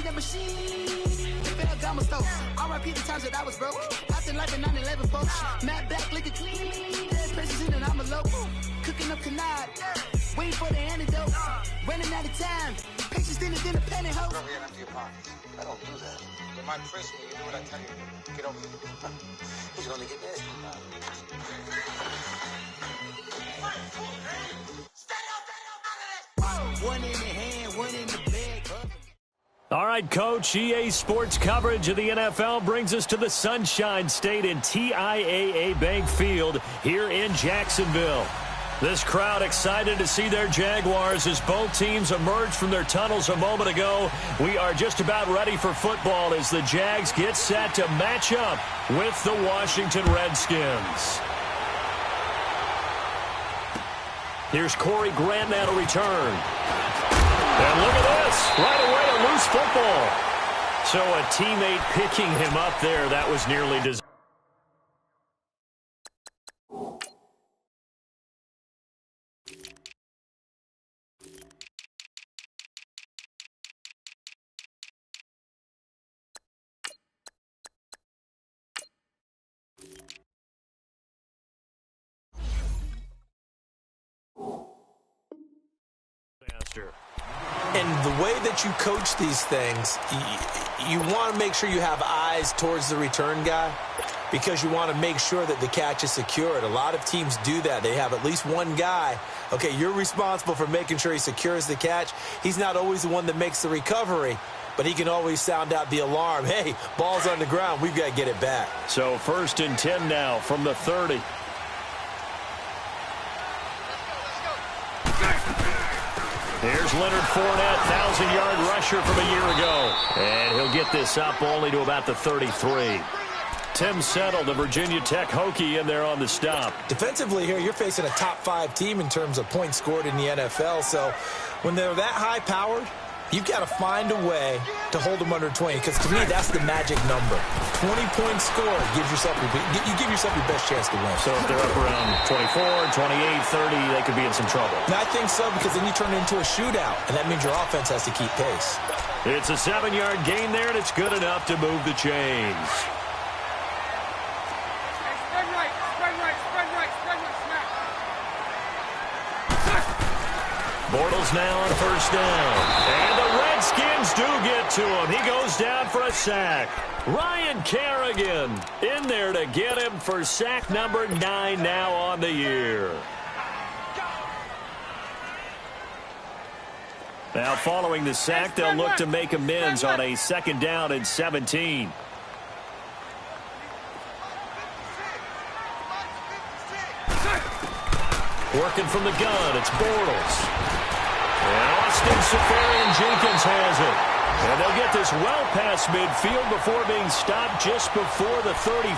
need a machine. R.I.P. the times that I was broke. Acting like a 9/11 folks. Matte black, liquor clean. There's precious in and I'm a local. Cooking up canard. Waiting for the antidote. Running out of time. Patience thinner than a penny hoe. Over here and empty your pockets. I don't do that. You're my prisoner. You do what I tell you. Get over here. He's going to get nasty. One in the hand, one in the bag. All right, Coach, EA Sports coverage of the NFL brings us to the Sunshine State in TIAA Bank Field here in Jacksonville. This crowd excited to see their Jaguars as both teams emerged from their tunnels a moment ago. We are just about ready for football as the Jags get set to match up with the Washington Redskins. Here's Corey Grant now to return. And look at this, right away a loose football. So a teammate picking him up there, that was nearly disastrous. And the way that you coach these things, you want to make sure you have eyes towards the return guy because you want to make sure that the catch is secured. A lot of teams do that. They have at least one guy. Okay, you're responsible for making sure he secures the catch. He's not always the one that makes the recovery, but he can always sound out the alarm. Hey, ball's on the ground. We've got to get it back. So 1st and 10 now from the 30. Here's Leonard Fournette, 1,000-yard rusher from a year ago. And he'll get this up only to about the 33. Tim Settle, the Virginia Tech Hokie, in there on the stop. Defensively here, you're facing a top-5 team in terms of points scored in the NFL. So when they're that high-powered, you've got to find a way to hold them under 20, because to me, that's the magic number. 20 points scored gives yourself you give yourself your best chance to win. So if they're up around 24, 28, 30, they could be in some trouble. And I think so, because then you turn it into a shootout, and that means your offense has to keep pace. It's a 7-yard gain there, and it's good enough to move the chains. Bortles now on 1st down. And the Redskins do get to him. He goes down for a sack. Ryan Kerrigan in there to get him for sack number 9 now on the year. Now following the sack, they'll look to make amends on a 2nd down and 17. Working from the gun, it's Bortles. And Austin Seferian-Jenkins has it. And they'll get this well past midfield before being stopped just before the 35.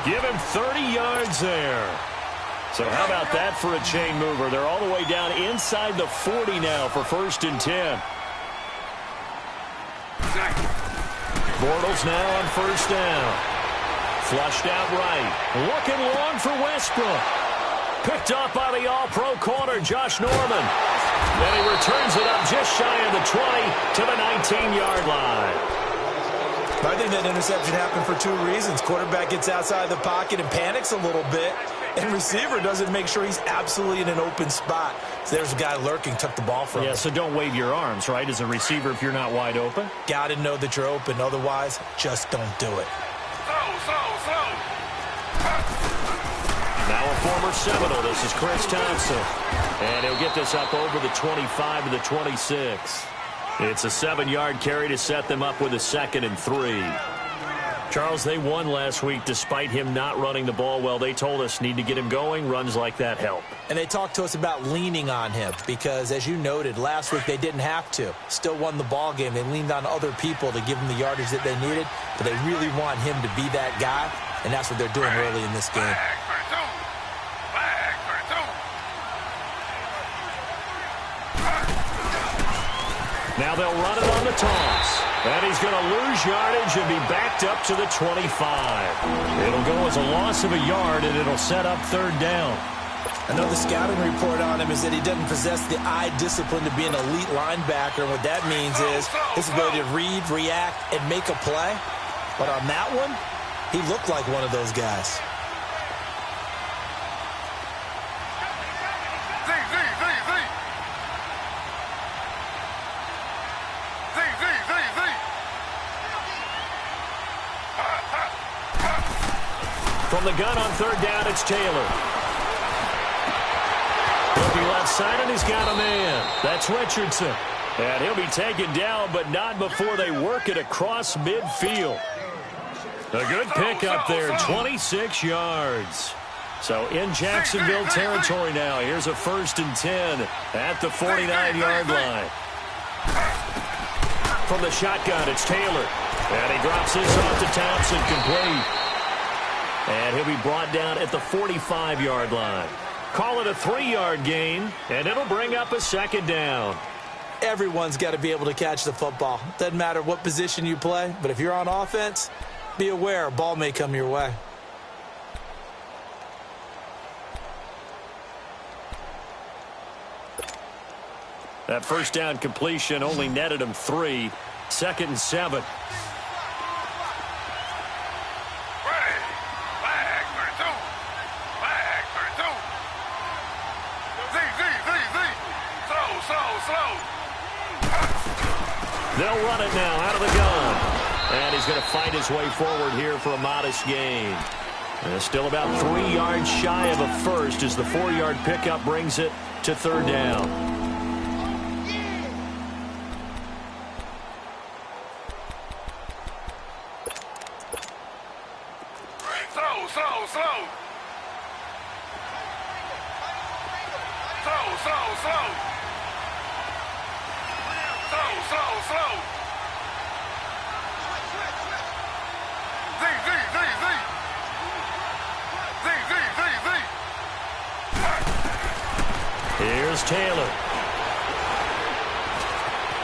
Give him 30 yards there. So how about that for a chain mover? They're all the way down inside the 40 now for 1st and 10. Bortles now on 1st down. Flushed out right. Looking long for Westbrook. Picked up by the all-pro corner, Josh Norman. And he returns it up just shy of the 20 to the 19-yard line. I think that interception happened for 2 reasons. Quarterback gets outside the pocket and panics a little bit, and receiver doesn't make sure he's absolutely in an open spot. So there's a guy lurking, took the ball from him. Yeah, so don't wave your arms, right, as a receiver if you're not wide open? Got to know that you're open. Otherwise, just don't do it. Now a former Seminole, this is Chris Thompson. And he'll get this up over the 25 to the 26. It's a 7-yard carry to set them up with a 2nd and 3. Charles, they won last week despite him not running the ball well. They told us need to get him going. Runs like that help. And they talked to us about leaning on him because, as you noted, last week they didn't have to. Still won the ball game. They leaned on other people to give them the yardage that they needed, but they really want him to be that guy, and that's what they're doing early in this game. Now they'll run it on the toss. And he's going to lose yardage and be backed up to the 25. It'll go as a loss of a yard, and it'll set up 3rd down. Another scouting report on him is that he doesn't possess the eye discipline to be an elite linebacker. And what that means is his ability to read, react, and make a play. But on that one, he looked like one of those guys. From the gun on third down, it's Taylor. He'll be left side, and he's got a man. That's Richardson. And he'll be taken down, but not before they work it across midfield. A good pickup there, 26 yards. So in Jacksonville territory now. Here's a 1st and 10 at the 49-yard line. From the shotgun, it's Taylor. And he drops this off to Thompson, complete. And he'll be brought down at the 45-yard line. Call it a 3-yard gain, and it'll bring up a 2nd down. Everyone's got to be able to catch the football. Doesn't matter what position you play, but if you're on offense, be aware a ball may come your way. That 1st down completion only netted him 3. 2nd and 7. They'll run it now out of the gun. And he's going to fight his way forward here for a modest gain. And it's still about 3 yards shy of a first as the 4-yard pickup brings it to 3rd down. Here's Taylor.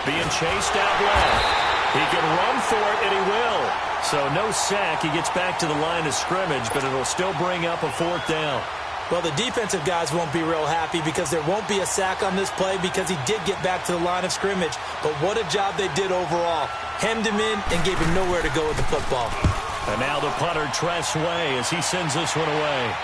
Being chased out left. He can run for it, and he will. So no sack. He gets back to the line of scrimmage, but it'll still bring up a 4th down. Well, the defensive guys won't be real happy because there won't be a sack on this play because he did get back to the line of scrimmage. But what a job they did overall. Hemmed him in and gave him nowhere to go with the football. And now the punter, Tress Way, as he sends this one away.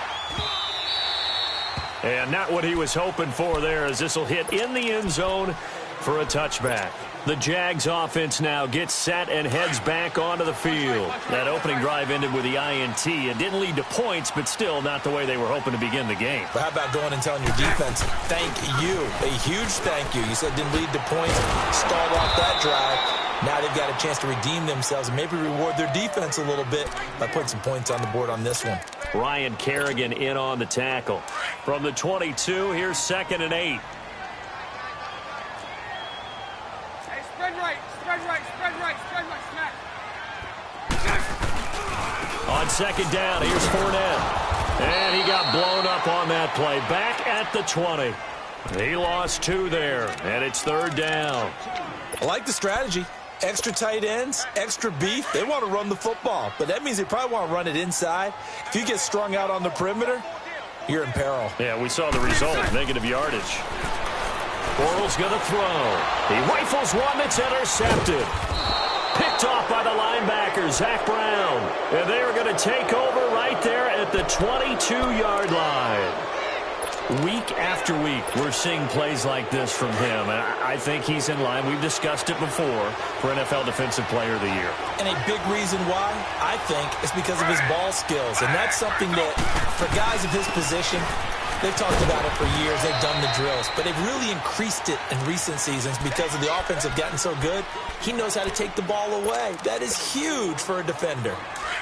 And not what he was hoping for there, as this will hit in the end zone for a touchback. The Jags offense now gets set and heads back onto the field. That opening drive ended with the INT. It didn't lead to points, but still not the way they were hoping to begin the game. But how about going and telling your defense, thank you, a huge thank you. You said it didn't lead to points, stalled off that drive. Now they've got a chance to redeem themselves and maybe reward their defense a little bit by putting some points on the board on this one. Ryan Kerrigan in on the tackle. From the 22, here's 2nd and 8. On 2nd down, here's Fournette. And he got blown up on that play. Back at the 20. He lost 2 there, and it's 3rd down. I like the strategy. Extra tight ends, extra beef. They want to run the football, but that means they probably want to run it inside. If you get strung out on the perimeter, you're in peril. Yeah, we saw the result, negative yardage. Bortles going to throw. He rifles one that's intercepted. Picked off by the linebacker, Zach Brown. And they are going to take over right there at the 22-yard line. Week after week, we're seeing plays like this from him. And I think he's in line. We've discussed it before for NFL Defensive Player of the Year. And a big reason why, I think, is because of his ball skills. And that's something that, for guys of his position, they've talked about it for years. They've done the drills. But they've really increased it in recent seasons because of the offense have gotten so good. He knows how to take the ball away. That is huge for a defender.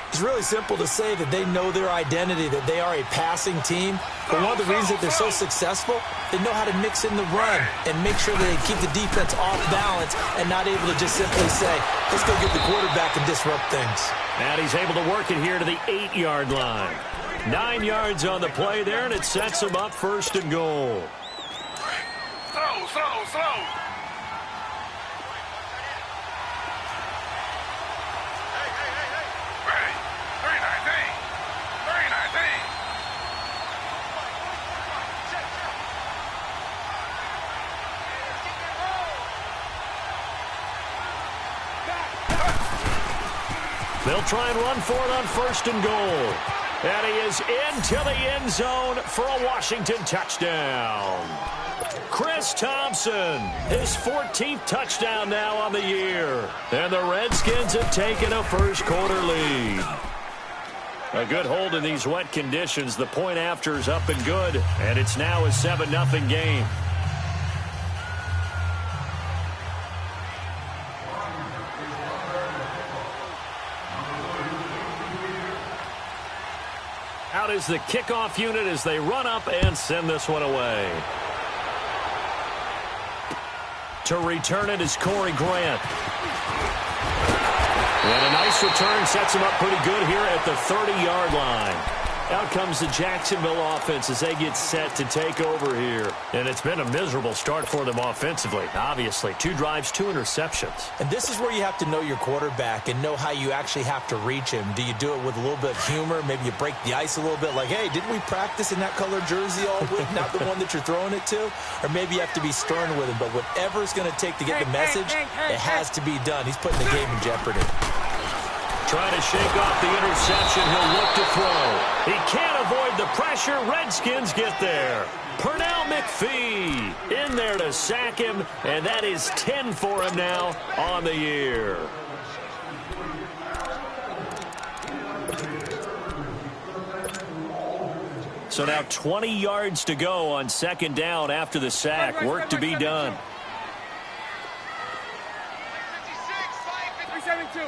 It's really simple to say that they know their identity, that they are a passing team. But one of the reasons that they're so successful, they know how to mix in the run and make sure that they keep the defense off balance and not able to just simply say, let's go get the quarterback and disrupt things. And he's able to work it here to the 8-yard line. 9 yards on the play there, and it sets him up 1st and goal. Slow. They'll try and run for it on 1st and goal. And he is into the end zone for a Washington touchdown. Chris Thompson, his 14th touchdown now on the year. And the Redskins have taken a first-quarter lead. A good hold in these wet conditions. The point after is up and good, and it's now a 7-0 game. Out is the kickoff unit as they run up and send this one away. To return it is Corey Grant. And a nice return sets him up pretty good here at the 30-yard line. Out comes the Jacksonville offense as they get set to take over here. And it's been a miserable start for them offensively, obviously. 2 drives, 2 interceptions. And this is where you have to know your quarterback and know how you actually have to reach him. Do you do it with a little bit of humor? Maybe you break the ice a little bit like, hey, didn't we practice in that color jersey all week, not the one that you're throwing it to? Or maybe you have to be stern with him. But whatever it's going to take to get the message, it has to be done. He's putting the game in jeopardy. Trying to shake off the interception. He'll look to throw. He can't avoid the pressure. Redskins get there. Pernell McPhee in there to sack him, and that is 10 for him now on the year. So now 20 yards to go on 2nd down after the sack. Work to be done. 372.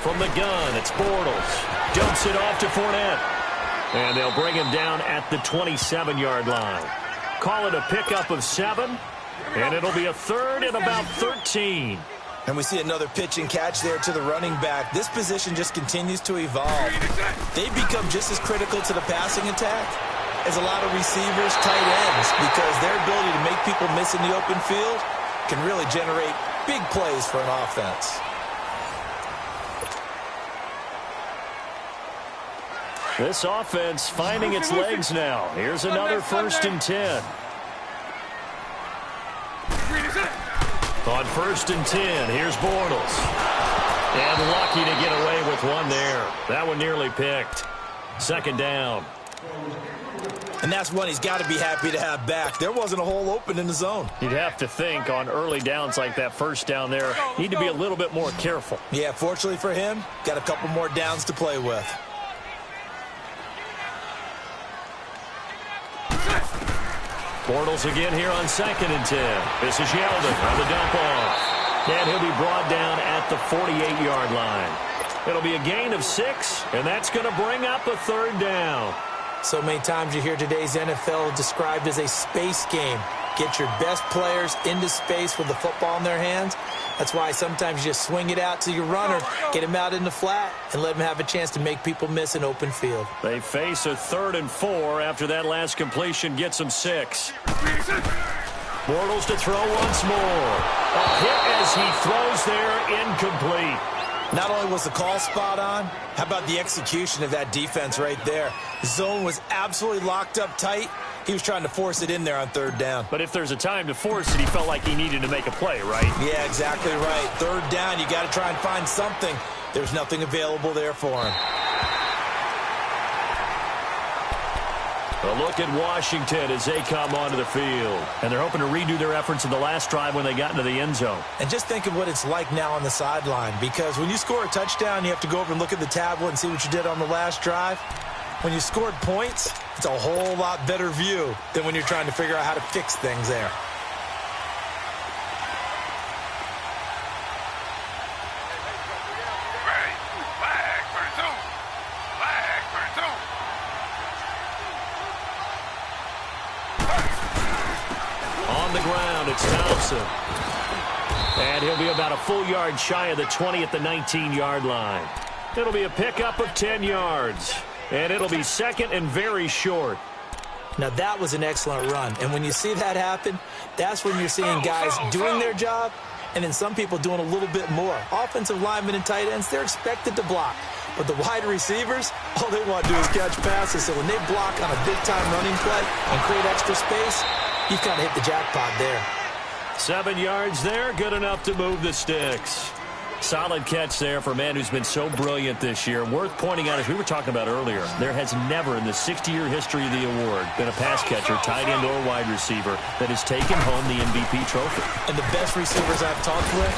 From the gun, it's Bortles. Dumps it off to Fournette. And they'll bring him down at the 27-yard line. Call it a pickup of 7. And it'll be a 3rd and about 13. And we see another pitch and catch there to the running back. This position just continues to evolve. They become just as critical to the passing attack as a lot of receivers, tight ends, because their ability to make people miss in the open field can really generate big plays for an offense. This offense finding its legs now. Here's another 1st and 10. On 1st and 10, here's Bortles. And lucky to get away with one there. That one nearly picked. 2nd down. And that's one he's got to be happy to have back. There wasn't a hole open in the zone. You'd have to think on early downs like that 1st down there, need to be a little bit more careful. Yeah, fortunately for him, got a couple more downs to play with. Bortles again here on 2nd and 10. This is Yeldon on the dump off. And he'll be brought down at the 48-yard line. It'll be a gain of 6, and that's going to bring up a 3rd down. So many times you hear today's NFL described as a space game. Get your best players into space with the football in their hands. That's why sometimes you just swing it out to your runner, get him out in the flat, and let him have a chance to make people miss an open field. They face a 3rd and 4 after that last completion gets them 6. Bortles to throw once more. A hit as he throws there, incomplete. Not only was the call spot on, how about the execution of that defense right there? The zone was absolutely locked up tight. He was trying to force it in there on 3rd down. But if there's a time to force it, he felt like he needed to make a play, right? Yeah, exactly right. 3rd down, you got to try and find something. There's nothing available there for him. A look at Washington as they come onto the field. And they're hoping to redo their efforts in the last drive when they got into the end zone. And just think of what it's like now on the sideline, because when you score a touchdown, you have to go over and look at the tablet and see what you did on the last drive. When you scored points, it's a whole lot better view than when you're trying to figure out how to fix things there. On the ground, it's Thompson. And he'll be about a full yard shy of the 20 at the 19-yard line. It'll be a pickup of 10 yards. And it'll be 2nd and very short. Now, that was an excellent run. And when you see that happen, that's when you're seeing guys doing their job and then some people doing a little bit more. Offensive linemen and tight ends, they're expected to block. But the wide receivers, all they want to do is catch passes. So when they block on a big-time running play and create extra space, you kind of hit the jackpot there. 7 yards there, good enough to move the sticks. Solid catch there for a man who's been so brilliant this year. Worth pointing out, as we were talking about earlier, there has never in the 60-year history of the award been a pass catcher, tight end, or wide receiver that has taken home the MVP trophy. And the best receivers I've talked with,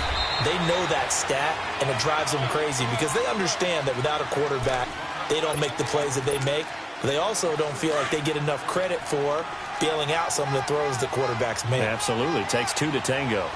they know that stat, and it drives them crazy because they understand that without a quarterback, they don't make the plays that they make. But they also don't feel like they get enough credit for bailing out some of the throws the quarterbacks make. Absolutely. Takes two to tango.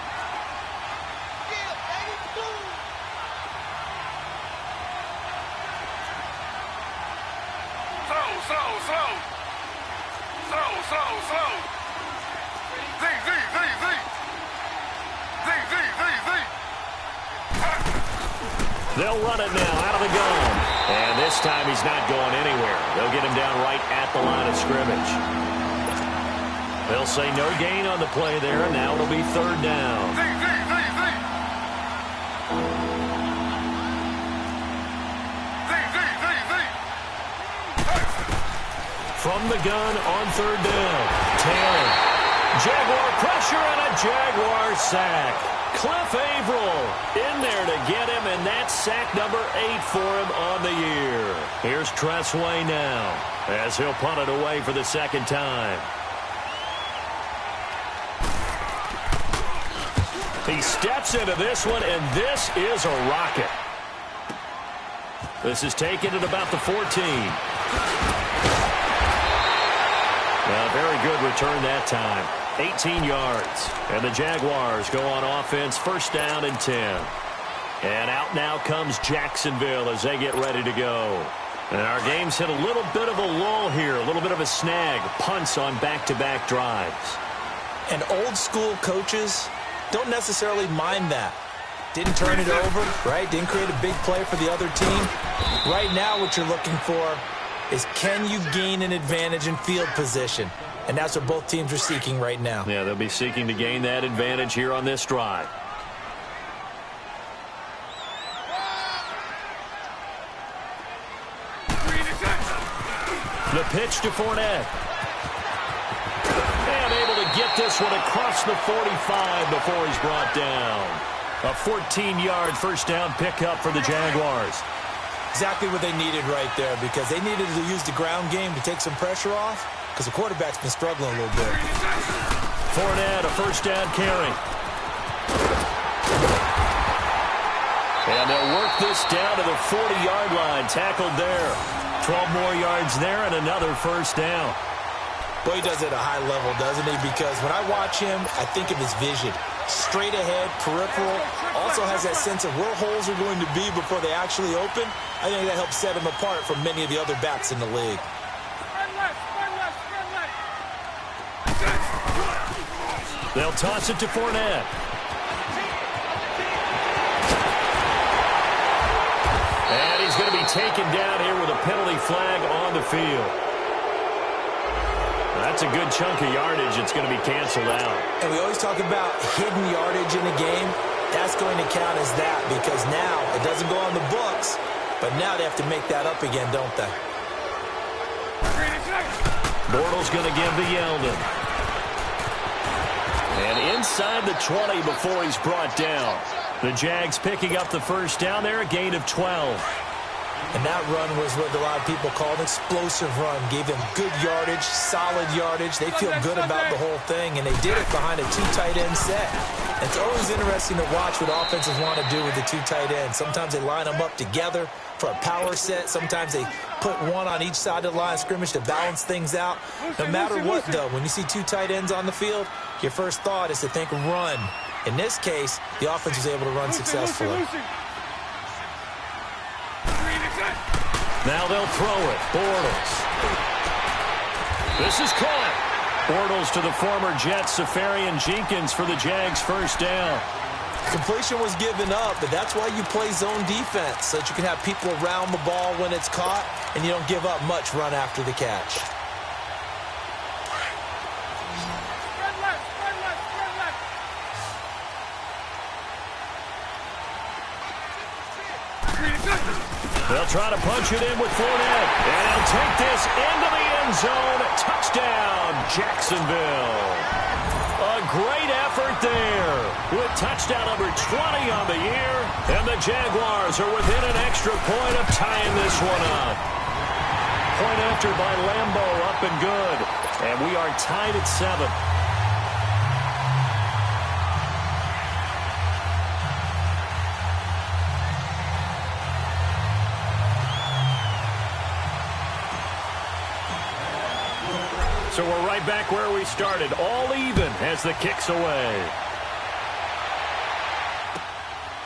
They'll run it now out of the gun. And this time he's not going anywhere. They'll get him down right at the line of scrimmage. They'll say no gain on the play there. Now it'll be third down. From the gun on third down. Taylor. Jaguar pressure and a Jaguar sack. Cliff Averill in there to get him, and that's sack number 8 for him on the year. Here's Tressway now as he'll punt it away for the second time. He steps into this one, and this is a rocket. This is taken at about the 14. Well, very good return that time. 18 yards. And the Jaguars go on offense, first down and 10. And out now comes Jacksonville as they get ready to go. And our game's hit a little bit of a lull here, a little bit of a snag. Punts on back-to-back drives. And old-school coaches don't necessarily mind that. Didn't turn it over, right? Didn't create a big play for the other team. Right now what you're looking for is can you gain an advantage in field position? And that's what both teams are seeking right now. Yeah, they'll be seeking to gain that advantage here on this drive. The pitch to Fournette. And able to get this one across the 45 before he's brought down. A 14-yard first down pickup for the Jaguars. Exactly what they needed right there, because they needed to use the ground game to take some pressure off, because the quarterback's been struggling a little bit. Fournette, a first down carry. And they'll work this down to the 40-yard line. Tackled there. 12 more yards there and another first down. Boy, he does it at a high level, doesn't he? Because when I watch him, I think of his vision. Straight ahead, peripheral. Also has that sense of where holes are going to be before they actually open. I think that helps set him apart from many of the other backs in the league. They'll toss it to Fournette. And he's going to be taken down here with a penalty flag on the field. That's a good chunk of yardage. It's going to be canceled out. And we always talk about hidden yardage in a game. That's going to count as that, because now it doesn't go on the books, but now they have to make that up again, don't they? Bortles going to give to Yeldon. And inside the 20 before he's brought down. The Jags picking up the first down there, a gain of 12. And that run was what a lot of people call an explosive run. Gave them good yardage, solid yardage. They feel good about the whole thing, and they did it behind a 2 tight end set. It's always interesting to watch what offenses want to do with the 2 tight ends. Sometimes they line them up together for a power set. Sometimes they put one on each side of the line of scrimmage to balance things out. No matter what, though, when you see 2 tight ends on the field, your first thought is to think run. In this case, the offense was able to run successfully. Now they'll throw it. Bortles. This is caught. Bortles to the former Jets, Safarian Jenkins for the Jags' first down. Completion was given up, but that's why you play zone defense, so that you can have people around the ball when it's caught, and you don't give up much run after the catch. They'll try to punch it in with Fournette. And he'll take this into the end zone. Touchdown, Jacksonville. A great effort there with touchdown number 20 on the year. And the Jaguars are within an extra point of tying this one up. Point after by Lambeau, up and good. And we are tied at 7. So we're right back where we started, all even as the kick's away.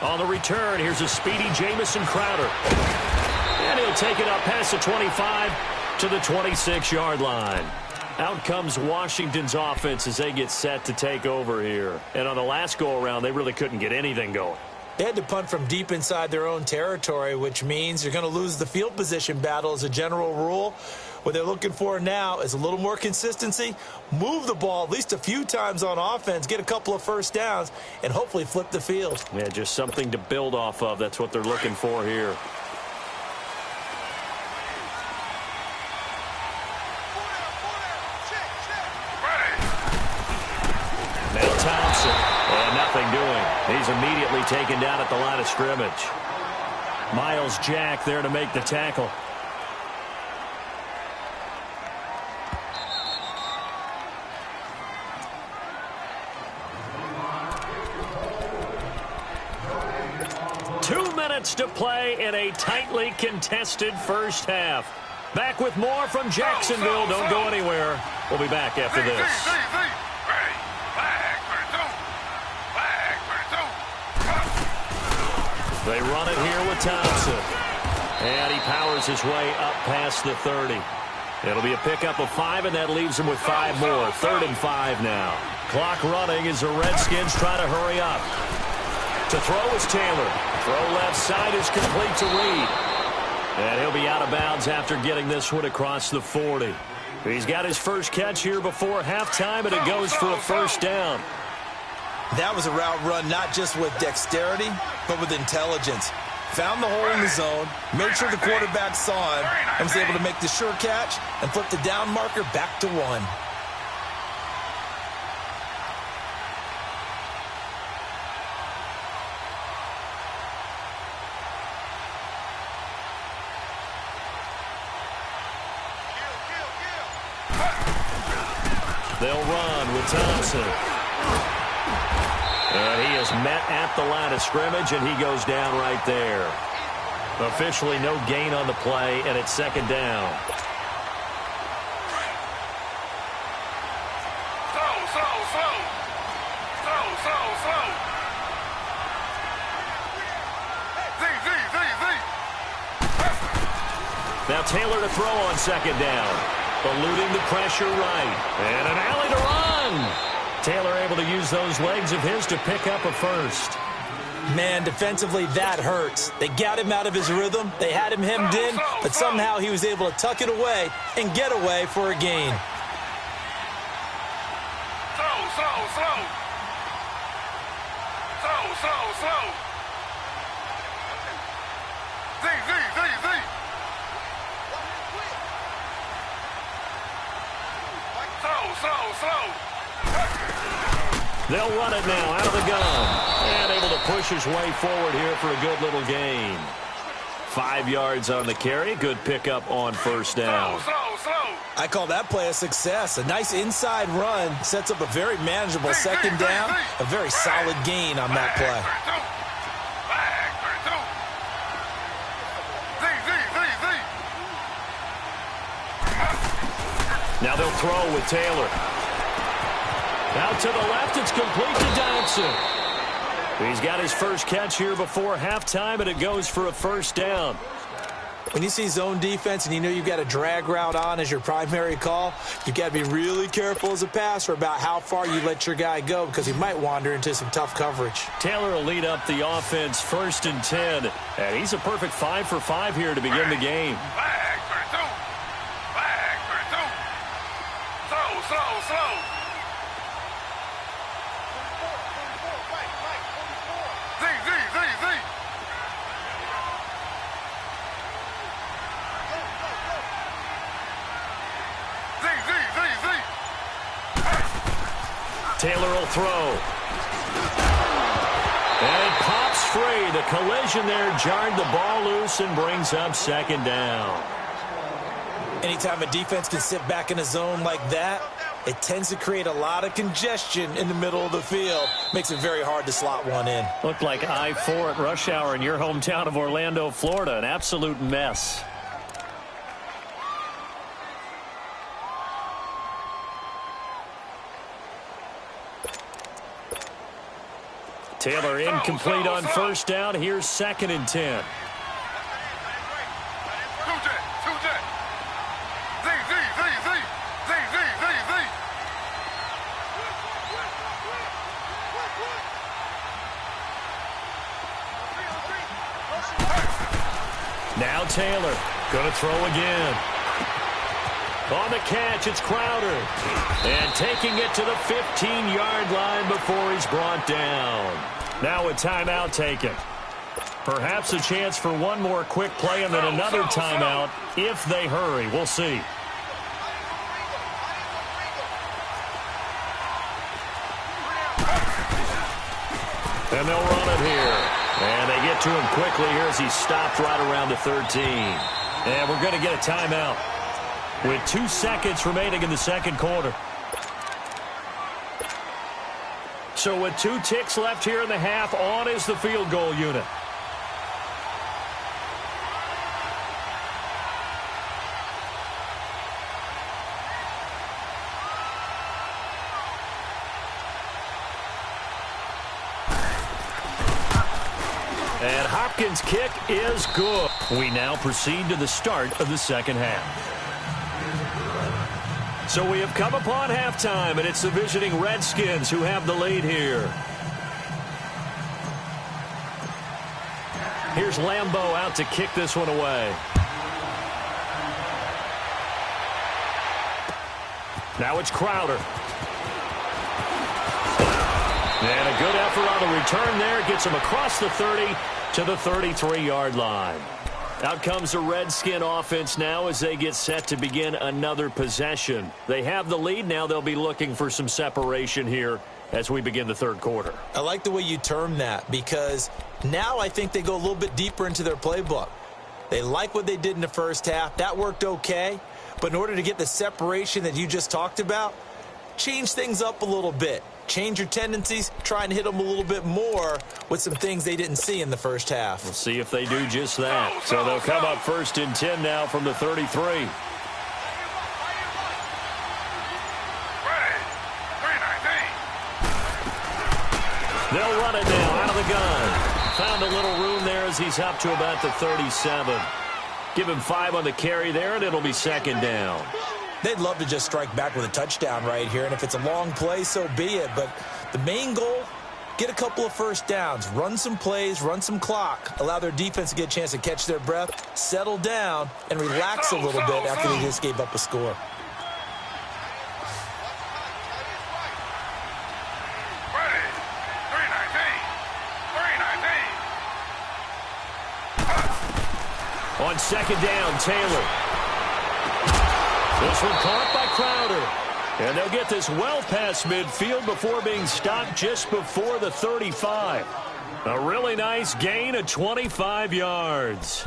On the return, here's a speedy Jamison Crowder. And he'll take it up past the 25 to the 26-yard line. Out comes Washington's offense as they get set to take over here. And on the last go-around, they really couldn't get anything going. They had to punt from deep inside their own territory, which means you're going to lose the field position battle as a general rule. What they're looking for now is a little more consistency, move the ball at least a few times on offense, get a couple of first downs, and hopefully flip the field. Yeah, just something to build off of. That's what they're looking for here. Now Thompson, and nothing doing. He's immediately taken down at the line of scrimmage. Miles Jack there to make the tackle. To play in a tightly contested first half. Back with more from Jacksonville. Don't go anywhere. We'll be back after this. They run it here with Thompson. And he powers his way up past the 30. It'll be a pickup of 5, and that leaves him with 5 more. 3rd and 5 now. Clock running as the Redskins try to hurry up. To throw is Taylor. Throw left side is complete to Reed. And he'll be out of bounds after getting this one across the 40. He's got his first catch here before halftime, and it goes for a first down. That was a route run not just with dexterity, but with intelligence. Found the hole in the zone, made sure the quarterback saw him, and was able to make the sure catch and flip the down marker back to 1. They'll run with Thompson. And he is met at the line of scrimmage, and he goes down right there. Officially no gain on the play, and it's 2nd down. Now Taylor to throw on 2nd down. Eluding the pressure right. And an alley to run. Taylor able to use those legs of his to pick up a first. Man, defensively, that hurts. They got him out of his rhythm. They had him hemmed in, but somehow he was able to tuck it away and get away for a gain. They'll run it now out of the gun. And able to push his way forward here for a good little gain. 5 yards on the carry. Good pickup on first down. I call that play a success. A nice inside run sets up a very manageable 2nd down. A very solid gain on that play. Now they'll throw with Taylor. Out to the left, it's complete to Dodson. He's got his first catch here before halftime, and it goes for a first down. When you see zone defense and you know you've got a drag route on as your primary call, you've got to be really careful as a passer about how far you let your guy go because he might wander into some tough coverage. Taylor will lead up the offense 1st and 10, and he's a perfect 5 for 5 here to begin the game. Taylor will throw. And it pops free. The collision there jarred the ball loose and brings up second down. Anytime a defense can sit back in a zone like that, it tends to create a lot of congestion in the middle of the field. Makes it very hard to slot one in. Looked like I-4 at rush hour in your hometown of Orlando, Florida. An absolute mess. Taylor incomplete on first down. Here's 2nd and 10. Now Taylor going to throw again. On the catch, it's Crowder. And taking it to the 15-yard line before he's brought down. Now a timeout taken. Perhaps a chance for one more quick play and then another timeout if they hurry. We'll see. And they'll run it here. And they get to him quickly here as he's stopped right around the 13. And we're going to get a timeout with 2 seconds remaining in the second quarter. So with 2 ticks left here in the half, on is the field goal unit. And Hopkins' kick is good. We now proceed to the start of the second half. So we have come upon halftime, and it's the visiting Redskins who have the lead here. Here's Lambeau out to kick this one away. Now it's Crowder. And a good effort on the return there. Gets him across the 30 to the 33-yard line. Out comes the Redskin offense now as they get set to begin another possession. They have the lead. Now they'll be looking for some separation here as we begin the third quarter. I like the way you term that because now I think they go a little bit deeper into their playbook. They like what they did in the first half. That worked okay. But in order to get the separation that you just talked about, change things up a little bit. Change your tendencies, try and hit them a little bit more with some things they didn't see in the first half. We'll see if they do just that. So they'll come up 1st and 10 now from the 33. They'll run it now out of the gun. Found a little room there as he's up to about the 37. Give him 5 on the carry there, and it'll be 2nd down. They'd love to just strike back with a touchdown right here, and if it's a long play, so be it. But the main goal, get a couple of first downs, run some plays, run some clock, allow their defense to get a chance to catch their breath, settle down, and relax a little bit after they just gave up a score. On 2nd down, Taylor. This one caught by Crowder. And they'll get this well past midfield before being stopped just before the 35. A really nice gain of 25 yards.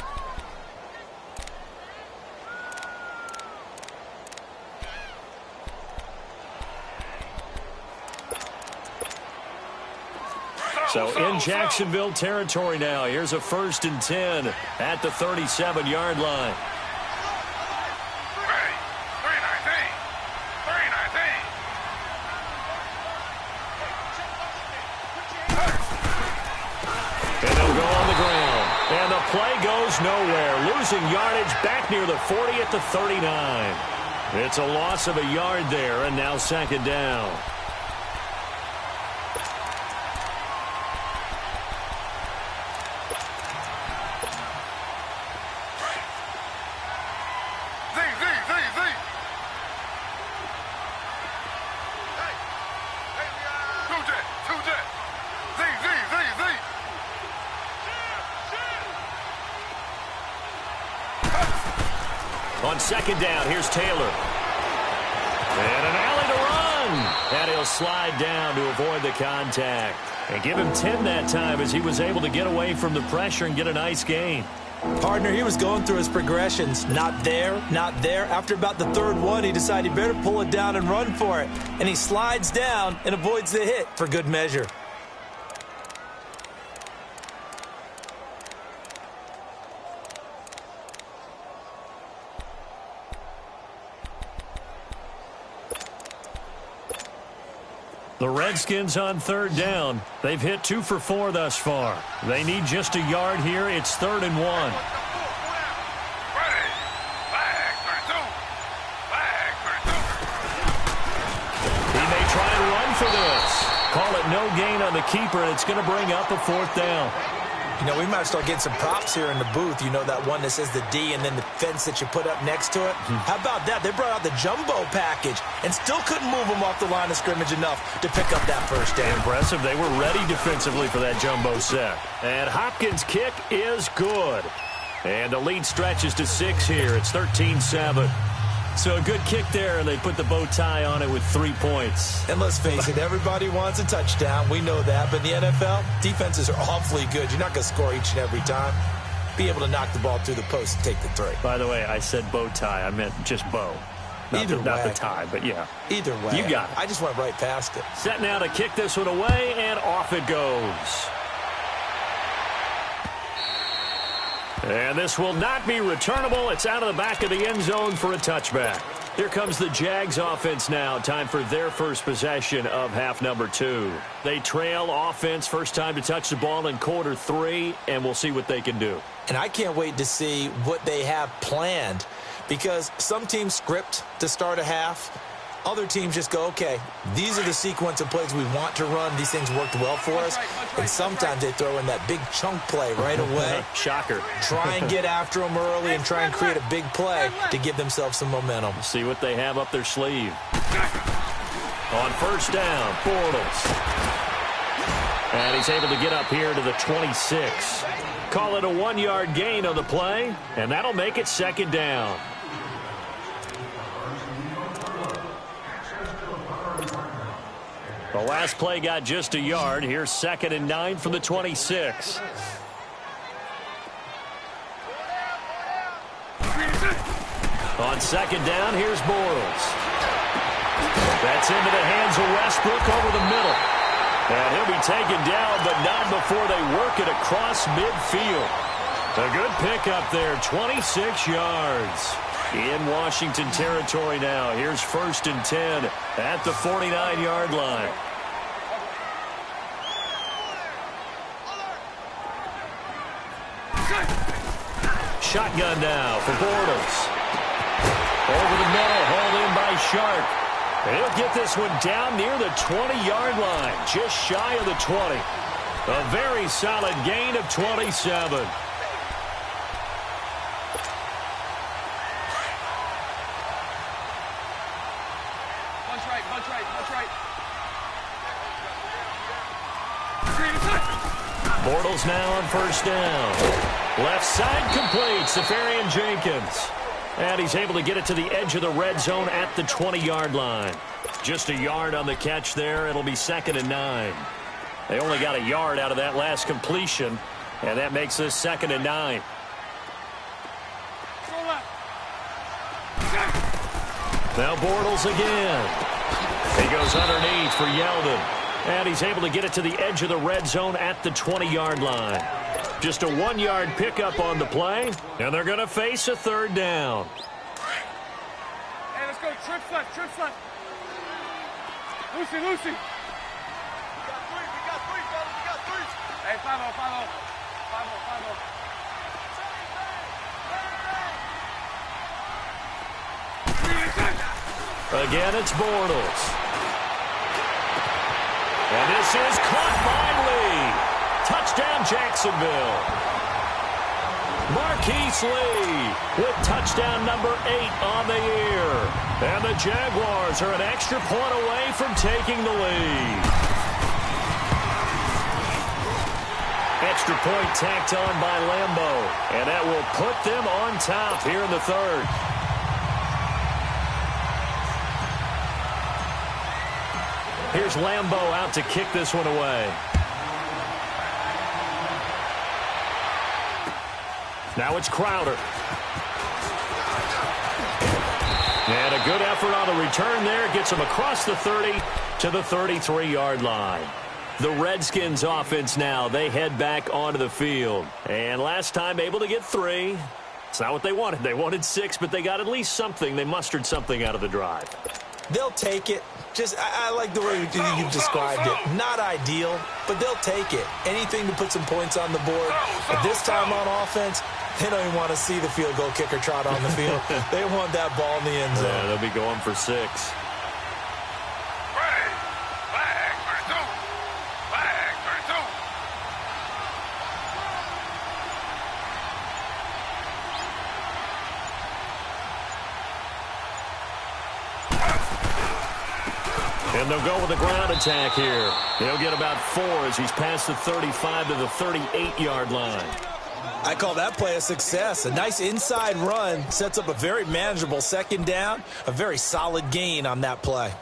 So in Jacksonville territory now. Here's a 1st and 10 at the 37-yard line. And they'll go on the ground. And the play goes nowhere. Losing yardage back near the 40 at the 39. It's a loss of a yard there, and now 2nd down. On 2nd down, here's Taylor. And an alley to run. And he'll slide down to avoid the contact. And give him 10 that time as he was able to get away from the pressure and get a nice gain. Partner, he was going through his progressions. Not there, not there. After about the third one, he decided he better pull it down and run for it. And he slides down and avoids the hit for good measure. The Redskins on third down. They've hit 2 for 4 thus far. They need just a yard here. It's 3rd and 1. He may try to run for this. Call it no gain on the keeper, and it's going to bring up a 4th down. You know, we might start getting some props here in the booth. You know, that one that says the D and then the fence that you put up next to it? How about that? They brought out the jumbo package and still couldn't move them off the line of scrimmage enough to pick up that first down. Impressive. They were ready defensively for that jumbo set. And Hopkins' kick is good. And the lead stretches to 6 here. It's 13-7. So a good kick there, and they put the bow tie on it with 3 points. And let's face it, everybody wants a touchdown. We know that. But in the NFL, defenses are awfully good. You're not going to score each and every time. Be able to knock the ball through the post and take the 3. By the way, I said bow tie. I meant just bow. Not the tie, but yeah. Either way. You got it. I just went right past it. Set now to kick this one away, and off it goes. And this will not be returnable. It's out of the back of the end zone for a touchback. Here comes the Jags offense now. Time for their first possession of half number 2. They trail offense, first time to touch the ball in quarter 3, and we'll see what they can do. And I can't wait to see what they have planned, because some teams script to start a half. Other teams just go, okay, these are the sequence of plays we want to run. These things worked well for us. And sometimes they throw in that big chunk play right away. Shocker. Try and get after them early and try and create a big play to give themselves some momentum. See what they have up their sleeve. On first down, Bortles. And he's able to get up here to the 26. Call it a 1-yard gain on the play, and that'll make it 2nd down. The last play got just a yard. Here's 2nd and 9 from the 26. On 2nd down, here's Bortles. That's into the hands of Westbrook over the middle. And he'll be taken down, but not before they work it across midfield. A good pickup there, 26 yards. In Washington territory now. Here's 1st and 10 at the 49-yard line. Shotgun now for Bortles. Over the middle, hauled in by Sharp. And he'll get this one down near the 20-yard line, just shy of the 20. A very solid gain of 27. Bortles now on first down. Left side complete, Safarian Jenkins. And he's able to get it to the edge of the red zone at the 20-yard line. Just a yard on the catch there. It'll be 2nd and 9. They only got a yard out of that last completion, and that makes this 2nd and 9. Now Bortles again. He goes underneath for Yeldon. And he's able to get it to the edge of the red zone at the 20-yard line. Just a 1-yard pickup on the play, and they're going to face a 3rd down. Hey, let's go. Trips left, trips left. Lucy. We got 3, fellas. We got 3. Hey, 5-0. Again, it's Bortles. And this is caught by Lee. Touchdown, Jacksonville. Marquise Lee with touchdown number 8 on the year. And the Jaguars are an extra point away from taking the lead. Extra point tacked on by Lambo. And that will put them on top here in the 3rd. Here's Lambeau out to kick this one away. Now it's Crowder. And a good effort on the return there. Gets him across the 30 to the 33-yard line. The Redskins offense now. They head back onto the field. And last time able to get 3. It's not what they wanted. They wanted 6, but they got at least something. They mustered something out of the drive. They'll take it. I like the way you described it. Not ideal, but they'll take it. Anything to put some points on the board. But this time on offense, they don't even want to see the field goal kicker trot on the field. They want that ball in the end zone. Yeah, they'll be going for 6. And they'll go with a ground attack here. He'll get about 4 as he's past the 35 to the 38-yard line. I call that play a success. A nice inside run sets up a very manageable second down. A very solid gain on that play.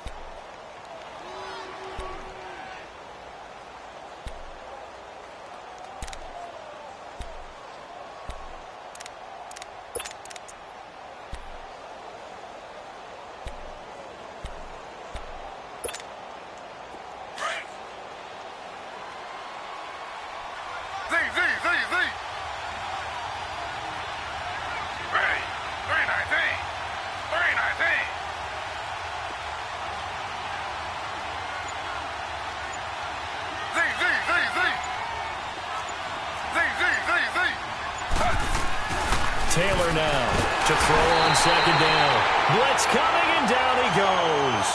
Taylor now to throw on second down. Blitz coming, and down he goes.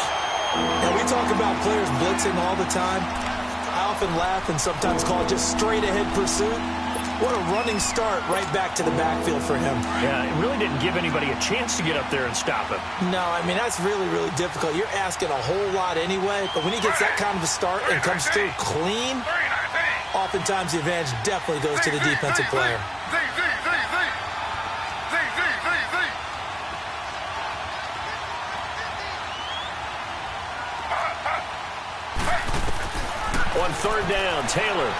And we talk about players blitzing all the time. I often laugh and sometimes call it just straight-ahead pursuit. What a running start right back to the backfield for him. Yeah, it really didn't give anybody a chance to get up there and stop him. No, I mean, that's really, really difficult. You're asking a whole lot anyway, but when he gets that kind of a start and comes through clean, oftentimes the advantage definitely goes to the defensive player. On third down, Taylor.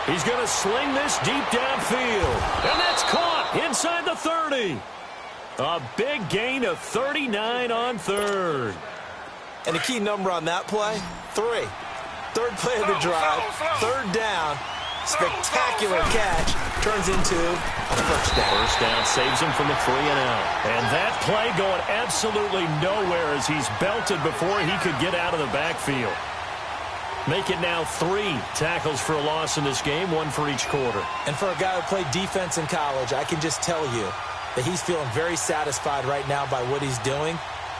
He's going to sling this deep downfield. And that's caught inside the 30. A big gain of 39 on third. And a key number on that play, 3. Third play of the drive, third down, spectacular catch, turns into a first down. First down saves him from the 3 and out. And that play going absolutely nowhere as he's belted before he could get out of the backfield. Make it now 3 tackles for a loss in this game, 1 for each quarter. And for a guy who played defense in college, I can just tell you that he's feeling very satisfied right now by what he's doing.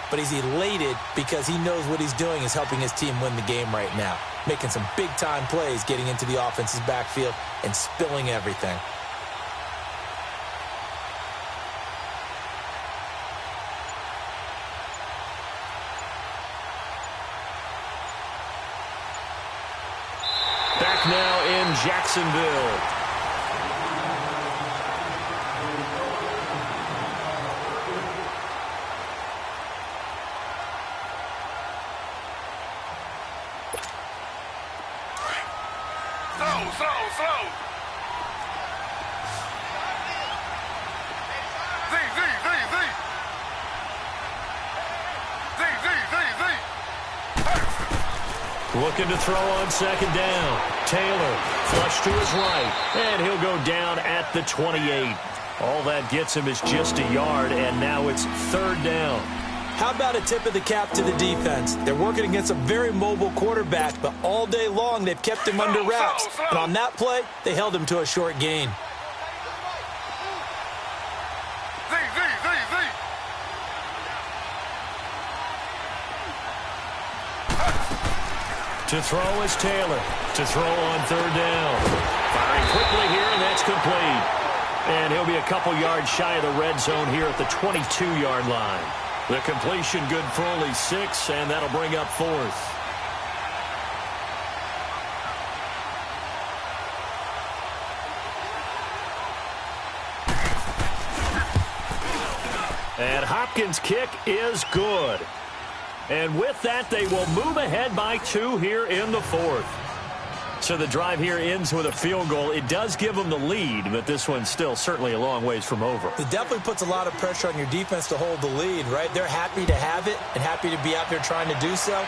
But he's elated because he knows what he's doing is helping his team win the game right now. Making some big-time plays, getting into the offense's backfield and spilling everything. Back now in Jacksonville. Slow. Looking to throw on second down. Taylor, flush to his right, and he'll go down at the 28. All that gets him is just a yard, and now it's third down. How about a tip of the cap to the defense? They're working against a very mobile quarterback, but all day long they've kept him under wraps. And on that play, they held him to a short gain. To throw is Taylor. To throw on third down. Firing quickly here, and that's complete. And he'll be a couple yards shy of the red zone here at the 22-yard line. The completion good for only 6, and that'll bring up 4th. And Hopkins' kick is good. And with that, they will move ahead by 2 here in the fourth. So the drive here ends with a field goal. It does give them the lead, but this one's still certainly a long ways from over. It definitely puts a lot of pressure on your defense to hold the lead, right? They're happy to have it and happy to be out there trying to do so.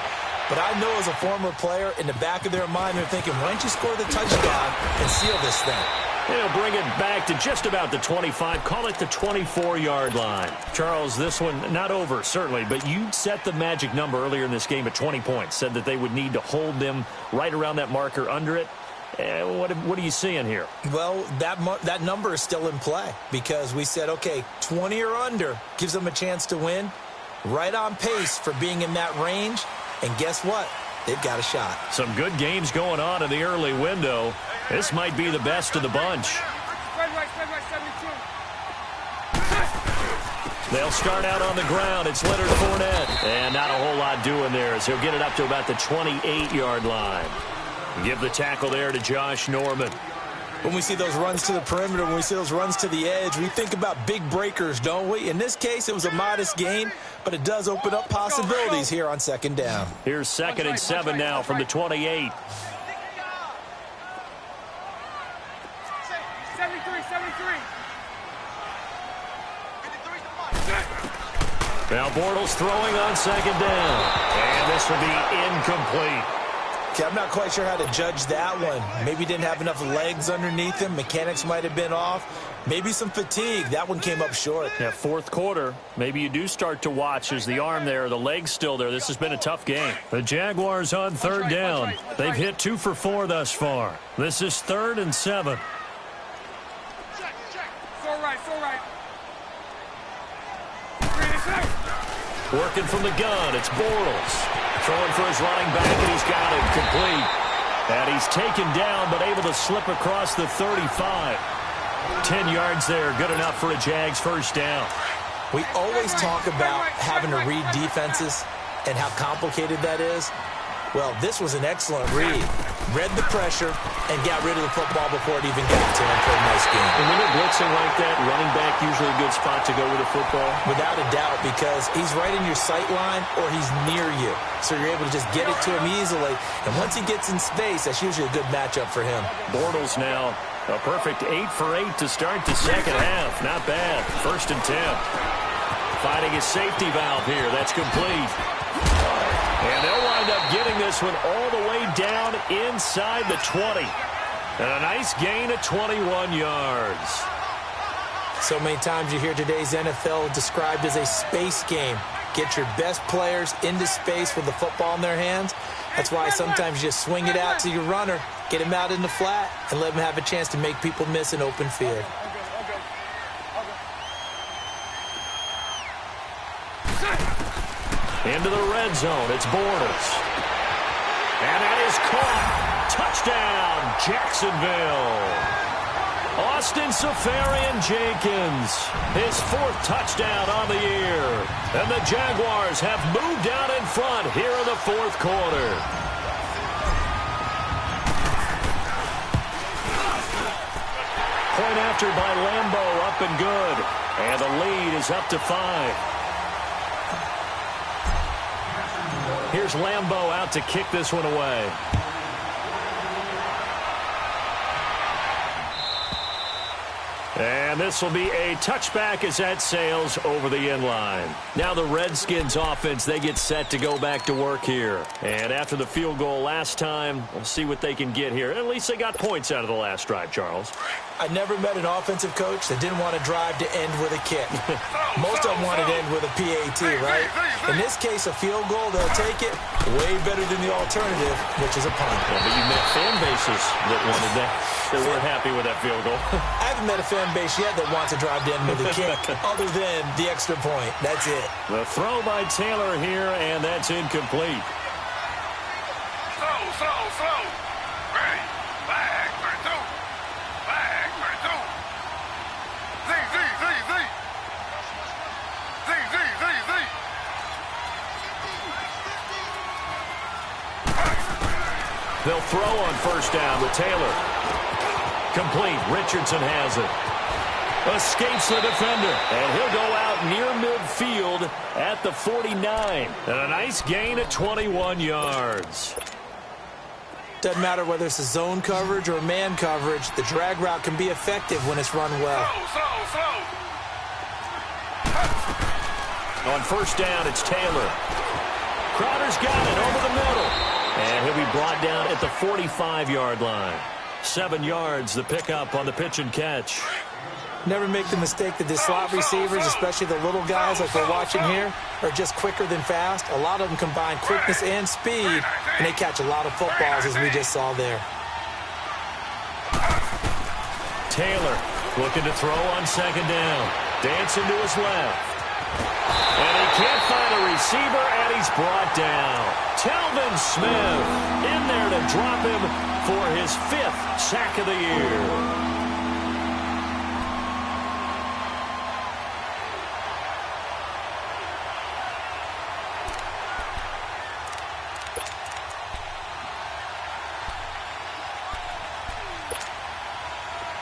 But I know as a former player, in the back of their mind, they're thinking, why don't you score the touchdown and seal this thing? They'll bring it back to just about the 25, call it the 24-yard line. Charles, this one not over, certainly, but you set the magic number earlier in this game at 20 points, said that they would need to hold them right around that marker under it. What are you seeing here? Well, that number is still in play because we said, okay, 20 or under gives them a chance to win. Right on pace for being in that range, and guess what? They've got a shot. Some good games going on in the early window. This might be the best of the bunch. Spread right, 72. They'll start out on the ground. It's Leonard Fournette. And not a whole lot doing there as he'll get it up to about the 28-yard line. Give the tackle there to Josh Norman. When we see those runs to the perimeter, when we see those runs to the edge, we think about big breakers, don't we? In this case, it was a modest gain, but it does open up possibilities here on second down. Here's 2nd and 7 now from the 28. 73. Now Bortles throwing on 2nd down. And this will be incomplete. Okay, I'm not quite sure how to judge that one. Maybe didn't have enough legs underneath him. Mechanics might have been off. Maybe some fatigue. That one came up short. Yeah, fourth quarter. Maybe you do start to watch as the arm there, the leg's still there. This has been a tough game. The Jaguars on 3rd down. They've hit 2 for 4 thus far. This is 3rd and 7. So right. Working from the gun, it's Bortles. Throwing for his running back, and he's got it complete. And he's taken down, but able to slip across the 35. 10 yards there, good enough for a Jags first down. We always talk about having to read defenses and how complicated that is. Well, this was an excellent read. Read the pressure and got rid of the football before it even got to him for a nice game. And when they're blitzing like that, running back usually a good spot to go with the football? Without a doubt, because he's right in your sight line or he's near you. So you're able to just get it to him easily. And once he gets in space, that's usually a good matchup for him. Bortles now a perfect 8 for 8 to start the second half. Not bad. 1st and 10. Finding his safety valve here. That's complete. And they'll wind up getting this one all the way down inside the 20. And a nice gain of 21 yards. So many times you hear today's NFL described as a space game. Get your best players into space with the football in their hands. That's why sometimes you just swing it out to your runner, get him out in the flat, and let him have a chance to make people miss an open field. Into the red zone, it's Bortles. And that is caught. Touchdown, Jacksonville. Austin Seferian-Jenkins, his 4th touchdown on the year. And the Jaguars have moved out in front here in the 4th quarter. Point after by Lambo, up and good. And the lead is up to 5. Here's Lambo out to kick this one away. And this will be a touchback as that sails over the end line. Now the Redskins offense, they get set to go back to work here. And after the field goal last time, we'll see what they can get here. At least they got points out of the last drive, Charles. I never met an offensive coach that didn't want to drive to end with a kick. Most of them wanted to end with a PAT, right? In this case, a field goal, they'll take it way better than the alternative, which is a punt. Yeah, but you met fan bases that wanted that. They weren't happy with that field goal. I haven't met a fan base yet that wants to drive to end with a kick other than the extra point. That's it. The throw by Taylor here, and that's incomplete. Slow. Ready. Flag for 2. Flag for 2. Z. They'll throw on first down with Taylor. Complete. Richardson has it. Escapes the defender, and he'll go out out near midfield at the 49. And a nice gain of 21 yards. Doesn't matter whether it's a zone coverage or man coverage, the drag route can be effective when it's run well. Slow. On first down, it's Taylor. Crowder's got it over the middle. And he'll be brought down at the 45-yard line. 7 yards, the pickup on the pitch and catch. Never make the mistake that the slot receivers, especially the little guys like we're watching here, are just quicker than fast. A lot of them combine quickness and speed, and they catch a lot of footballs, as we just saw there. Taylor looking to throw on second down. Dancing to his left. And he can't find a receiver, and he's brought down. Telvin Smith in there to drop him for his 5th sack of the year.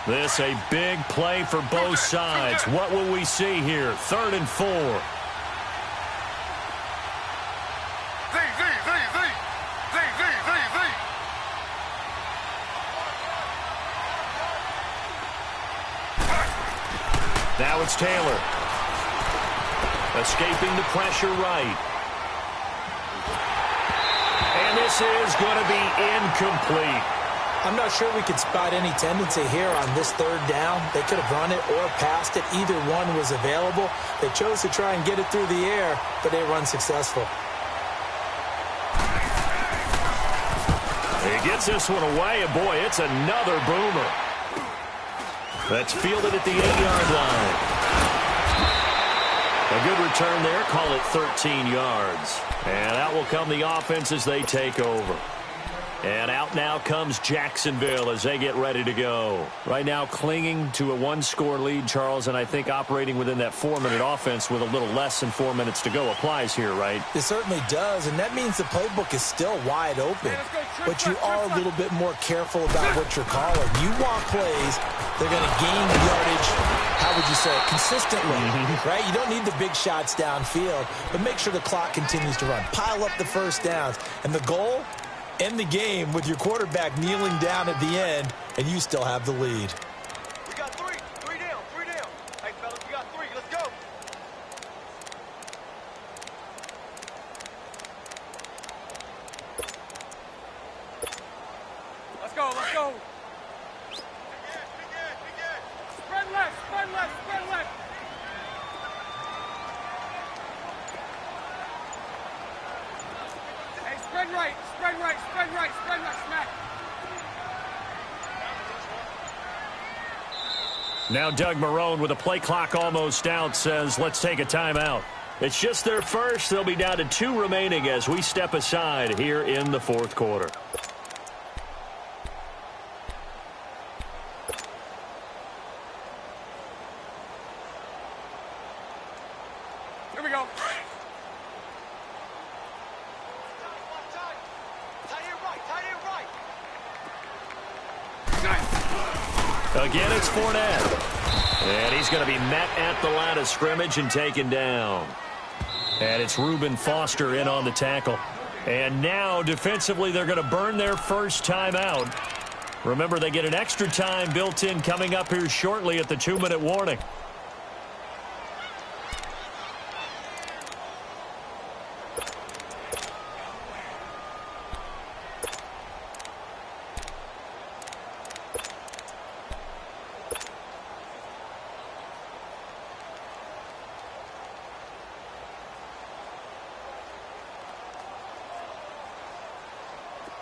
This a big play for both sides. What will we see here? 3rd and 4. Now it's Taylor. Escaping the pressure right. And this is going to be incomplete. I'm not sure we could spot any tendency here on this 3rd down. They could have run it or passed it. Either one was available. They chose to try and get it through the air, but they were unsuccessful. He gets this one away, and boy, it's another boomer. That's fielded at the 8-yard line. A good return there. Call it 13 yards. And out will come the offense as they take over. And out now comes Jacksonville as they get ready to go. Right now clinging to a 1-score lead, Charles, and I think operating within that 4-minute offense with a little less than 4 minutes to go applies here, right? It certainly does, and that means the playbook is still wide open. But you are a little bit more careful about what you're calling. You want plays, they're going to gain yardage, how would you say it, consistently, right? You don't need the big shots downfield, but make sure the clock continues to run. Pile up the first downs, and the goal, end the game with your quarterback kneeling down at the end, and you still have the lead. We got 3 down. Hey, fellas, we got 3. Let's go. Let's go. Be good. Spread left. Hey, spread right, smack. Now Doug Marrone with a play clock almost out says, let's take a timeout. It's just their first. They'll be down to 2 remaining as we step aside here in the 4th quarter. Here we go. Again, it's Fournette. And he's going to be met at the line of scrimmage and taken down. And it's Reuben Foster in on the tackle. And now, defensively, they're going to burn their first timeout. Remember, they get an extra time built in coming up here shortly at the 2-minute warning.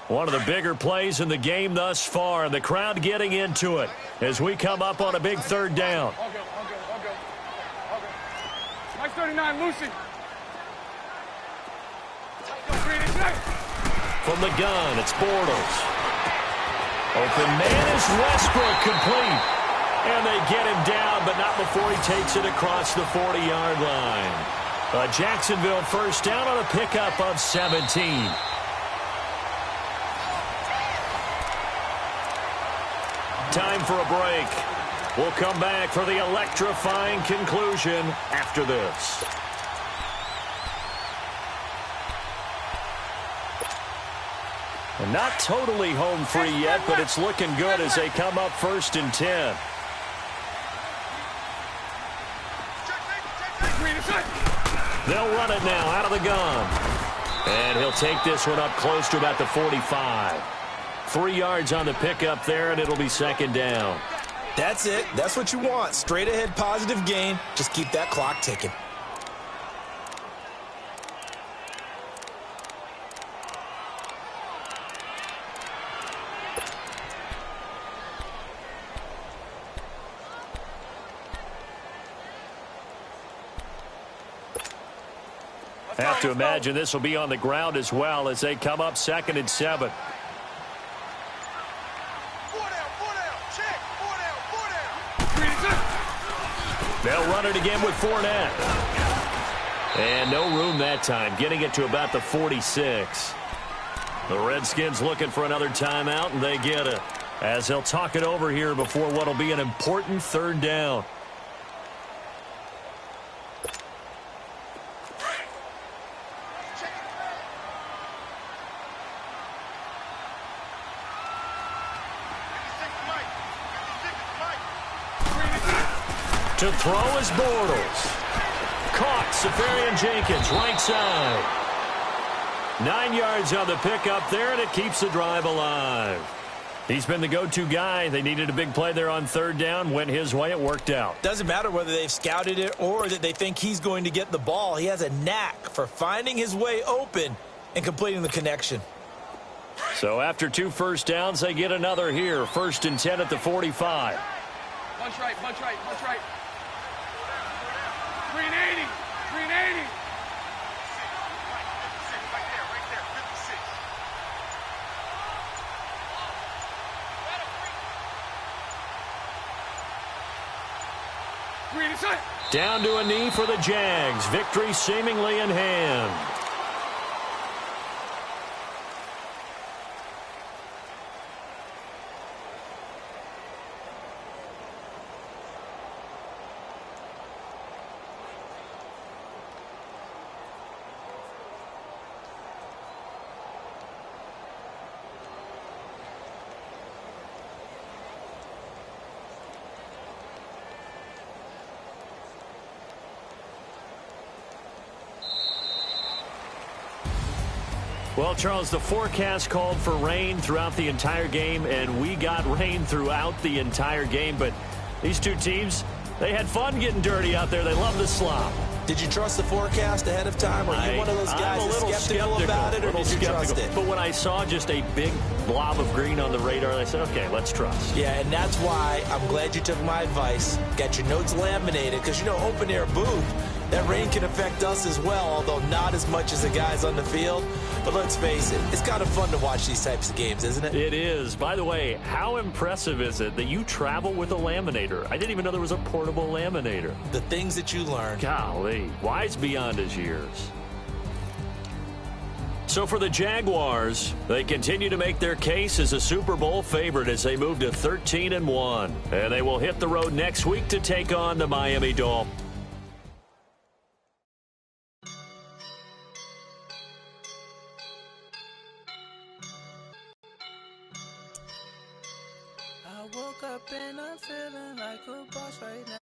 One of the bigger plays in the game thus far. The crowd getting into it as we come up on a big 3rd down. All good. Mike 39, Lucy. From the gun, it's Bortles. Open man is Westbrook, complete. And they get him down, but not before he takes it across the 40-yard line. A Jacksonville first down on a pickup of 17. Time for a break. We'll come back for the electrifying conclusion after this. And not totally home free yet, but it's looking good as they come up 1st and 10. They'll run it now out of the gun. And he'll take this one up close to about the 45. 3 yards on the pickup there, and it'll be 2nd down. That's it. That's what you want. Straight ahead positive gain. Just keep that clock ticking. I have to imagine this will be on the ground as well as they come up 2nd and 7. They'll run it again with Fournette. And no room that time, getting it to about the 46. The Redskins looking for another timeout, and they get it. As they'll talk it over here before what will be an important 3rd down. To throw is Bortles. Caught, Safarian Jenkins, right side. 9 yards on the pickup there, and it keeps the drive alive. He's been the go-to guy. They needed a big play there on 3rd down. Went his way. It worked out. Doesn't matter whether they've scouted it or that they think he's going to get the ball. He has a knack for finding his way open and completing the connection. So after 2 first downs, they get another here. 1st and 10 at the 45. Punch right, punch right, punch right. 380, 380. Down to a knee for the Jags. Victory seemingly in hand. Well, Charles, the forecast called for rain throughout the entire game, and we got rain throughout the entire game. But these two teams, they had fun getting dirty out there. They love the slop. Did you trust the forecast ahead of time? Or are you one of those guys that's skeptical about it, or did you trust it? But when I saw just a big blob of green on the radar, I said, okay, let's trust. Yeah, and that's why I'm glad you took my advice. Got your notes laminated, because, you know, open-air booth, that rain can affect us as well, although not as much as the guys on the field. But let's face it, it's kind of fun to watch these types of games, isn't it? It is. By the way, how impressive is it that you travel with a laminator? I didn't even know there was a portable laminator. The things that you learn. Golly, wise beyond his years. So for the Jaguars, they continue to make their case as a Super Bowl favorite as they move to 13-1. And they will hit the road next week to take on the Miami Dolphins. I woke up and I'm feeling like a boss right now.